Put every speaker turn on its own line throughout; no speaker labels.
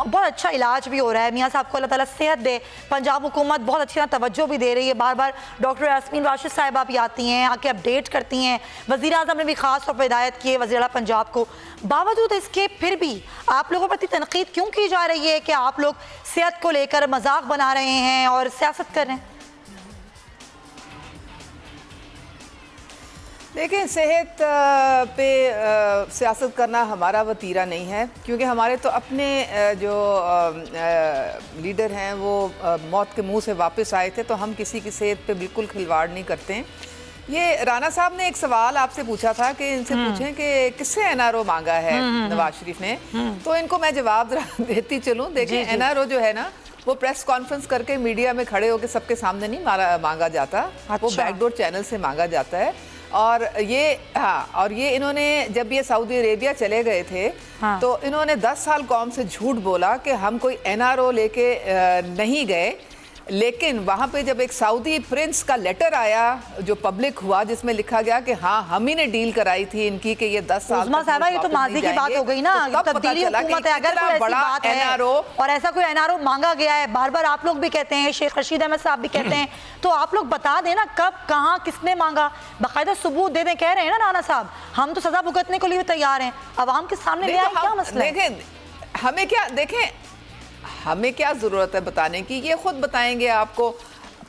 बहुत अच्छा इलाज भी हो रहा है। मियाँ साहब को अल्लाह ताला सेहत दे। पंजाब हुकूमत बहुत अच्छी तरह तवज्जो भी दे रही है। बार बार डॉक्टर यास्मीन राशिद साहिबा भी आती हैं, आके अपडेट करती हैं। वज़ीर आज़म ने भी ख़ास तौर पर हिदायत की है वज़ीर आला पंजाब को। बावजूद इसके फिर भी आप लोगों प्रति तनकीद क्यों की जा रही है कि आप लोग सेहत को लेकर मजाक बना रहे हैं और सियासत कर रहे हैं?
देखिए, सेहत पे सियासत करना हमारा वतीरा नहीं है, क्योंकि हमारे तो अपने जो लीडर हैं वो मौत के मुंह से वापस आए थे, तो हम किसी की सेहत पे बिल्कुल खिलवाड़ नहीं करते हैं। ये राना साहब ने एक सवाल आपसे पूछा था कि इनसे पूछें कि किससे एनआरओ मांगा है नवाज शरीफ ने, तो इनको मैं जवाब देती चलूँ। देखिए, एनआरओ जो है ना, वो प्रेस कॉन्फ्रेंस करके मीडिया में खड़े होकर सबके सामने नहीं मांगा जाता। अच्छा। वो बैकडोर चैनल से मांगा जाता है। और ये इन्होंने जब ये सऊदी अरेबिया चले गए थे, तो इन्होंने 10 साल कौम से झूठ बोला कि हम कोई एनआरओ लेके नहीं गए। लेकिन वहाँ पे जब एक सऊदी प्रिंस का लेटर आया जो पब्लिक हुआ, जिसमें लिखा गया कि हाँ, हम ही ने डील कराई थी इनकी कि ये 10 साल
साहबा, ये तो माजी की बात हो गई ना।
तो
तब्दीली हुकूमत है, अगर कोई ऐसी बात है और ऐसा कोई एनआरओ मांगा गया है, बार बार आप लोग भी कहते हैं, शेख रशीद अहमद साहब भी कहते हैं, तो आप लोग बता दें ना कब, कहाँ, किसने मांगा, बाकायदा सबूत दे दें। कह रहे हैं ना राना साहब, हम तो सजा भुगतने के लिए तैयार हैं, अवाम के सामने ले आए, क्या मसला है?
हमें क्या ज़रूरत है बताने की, ये खुद बताएंगे आपको।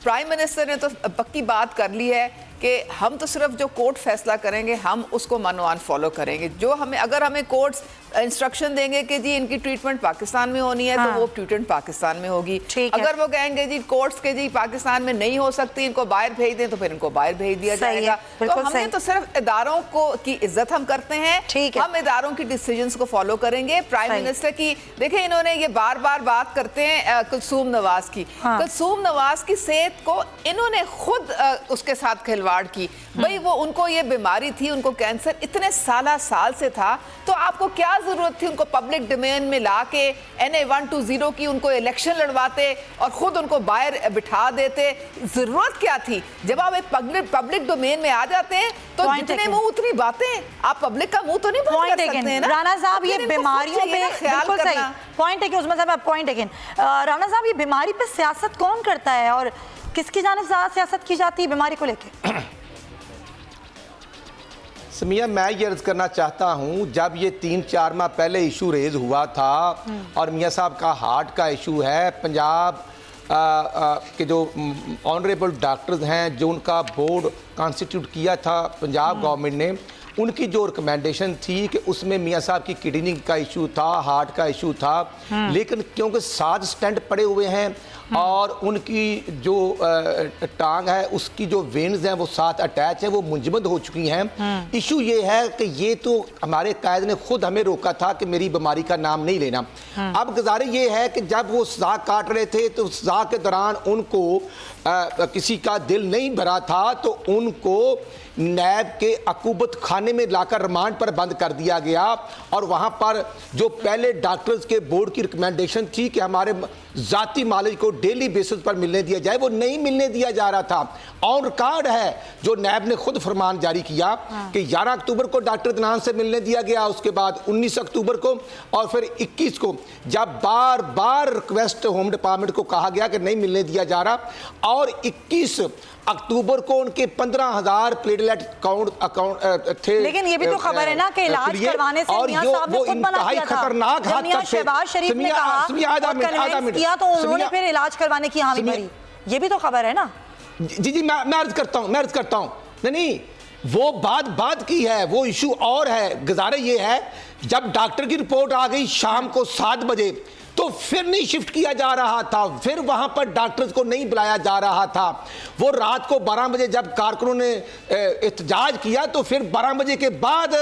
प्राइम मिनिस्टर ने तो पक्की बात कर ली है कि हम तो सिर्फ जो कोर्ट फैसला करेंगे हम उसको मनोमान फॉलो करेंगे। जो हमें, अगर हमें कोर्ट्स इंस्ट्रक्शन देंगे कि जी इनकी ट्रीटमेंट पाकिस्तान में होनी है, तो वो ट्रीटमेंट पाकिस्तान में होगी। अगर वो कहेंगे जी कोर्ट्स के जी पाकिस्तान में नहीं हो सकती, इनको बाहर भेज दें, तो फिर इनको बाहर भेज दिया जाएगा। तो हमें तो सिर्फ इदारों को की इज्जत हम करते हैं, हम इदारों की डिसीजंस को फॉलो करेंगे। प्राइम मिनिस्टर की देखिए, इन्होंने ये बार बार बात करते हैं कुलसूम नवाज की। कुलसूम नवाज की सेहत को इन्होंने खुद उसके साथ खिलवाड़ की। भाई वो, उनको ये बीमारी थी, उनको कैंसर इतने साल से था, तो आपको क्या जरूरत थी उनको पब्लिक डोमेन में लाके NA 120 की उनको इलेक्शन लड़वाते और खुद उनको बाहर बिठा देते? जरूरत क्या थी? जब आप एक पब्लिक डोमेन में आ जाते हैं तो जितने मुंह उतनी बातें। आप पब्लिक का मुंह तो नहीं बंद कर सकते हैं ना।
राना साहब, ये बीमारियों पे बिल्कुल सही पॉइंट है कि उसमें साहब पॉइंट है। राना साहब, ये बीमारी पे सियासत कौन करता है और किसकी जानिब से सियासत की जाती है बीमारी को लेके?
समिया, मैं ये अर्ज़ करना चाहता हूँ, जब ये 3-4 माह पहले इशू रेज हुआ था और मियाँ साहब का हार्ट का इशू है, पंजाब के जो ऑनरेबल डॉक्टर्स हैं, जो उनका बोर्ड कॉन्स्टिट्यूट किया था पंजाब गवर्नमेंट ने, उनकी जो रिकमेंडेशन थी कि उसमें मियाँ साहब की किडनी का इशू था, हार्ट का इशू था, लेकिन क्योंकि 7 स्टेंट पड़े हुए हैं और उनकी जो टांग है, उसकी जो वेन्स हैं वो 7 अटैच है, वो मुंजमद हो चुकी हैं। इशू ये है कि ये तो हमारे कायद ने खुद हमें रोका था कि मेरी बीमारी का नाम नहीं लेना। अब गुजारे ये है कि जब वो सजा काट रहे थे तो सजा के दौरान उनको किसी का दिल नहीं भरा था, तो उनको नैब के अकूबत खाने में लाकर रिमांड पर बंद कर दिया गया। और वहाँ पर जो पहले डॉक्टर्स के बोर्ड की रिकमेंडेशन थी कि हमारे ज़ाती मालिक को डेली बेसिस पर मिलने दिया जाए, वो नहीं मिलने दिया जा रहा था। ऑन रिकॉर्ड है, जो नैब ने खुद फरमान जारी किया कि 11 अक्टूबर को डॉक्टर अदनान से मिलने दिया गया, उसके बाद 19 अक्टूबर को और फिर 21 को, जब बार बार रिक्वेस्ट होम डिपार्टमेंट को कहा गया कि नहीं मिलने दिया जा रहा, और 21 अक्टूबर को उनके 15,000 प्लेटलेट अकाउंट थे।
लेकिन ये भी तो खबर है ना कि इलाज करवाने से मियां साहब ने खुद मना किया था।
खतरनाक हाथ तक
शहबाज शरीफ ने कहा और किया तो उन्होंने फिर इलाज करवाने की हामी भरी। ये भी तो खबर है ना।
जी मैं अर्ज करता हूँ नहीं, वो बात की है, वो इशू और है। गुजारे ये है, जब डॉक्टर की रिपोर्ट आ गई शाम को 7 बजे, तो फिर नहीं शिफ्ट किया जा रहा था, फिर वहां पर डॉक्टर्स को नहीं बुलाया जा रहा था। वो रात को 12 बजे जब कारकुनों ने एहतजाज किया, तो फिर 12 बजे के बाद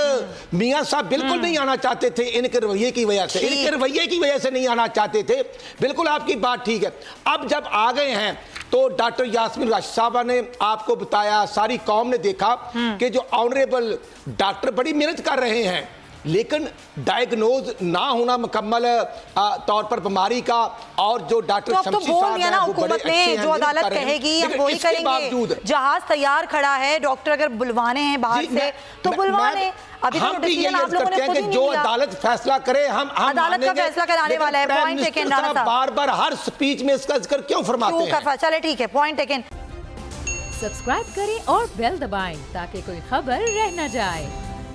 मियां साहब बिल्कुल नहीं आना चाहते थे, इनके रवैये की वजह से नहीं आना चाहते थे। बिल्कुल आपकी बात ठीक है। अब जब आ गए हैं तो डॉक्टर यास्मीन राशिद साहबा ने आपको बताया, सारी कौम ने देखा कि जो ऑनरेबल डॉक्टर बड़ी मेहनत कर रहे हैं लेकिन डायग्नोज ना होना मुकम्मल तौर पर बीमारी का, और जो डॉक्टर
तो अब तो
शमशी
बोल
साहब
दिया
हैं
ना
वो बड़े
हुकूमत
अच्छे
ने,
हैं,
जो
हेल्प
अदालत
कर रहे हैं।
कहेगी हम
लेकिन
वही
इसके बावजूद
करेंगे। जहाज तैयार खड़ा है, डॉक्टर अगर बुलवाने हैं बाहर
जी,
से तो बुलवाने। अभी
हम
तो
भी
डिसीजन
यही
आप लोगों ने
करते हैं
खुद
कि
ही
जो
नहीं लिया।
अदालत फैसला करे हम
अदालत का
मानेंगे।
फैसला कराने
लेकिन
वाला है।
Prime
point
minister
taken, Rana
साहब
साहब।
बार-बार हर स्पीच में इसका जिक्र क्यों फरमाते हैं?
चले ठीक है, पॉइंट टेकन।
सब्सक्राइब करें और बेल दबाएं ताकि कोई खबर रह न जाए।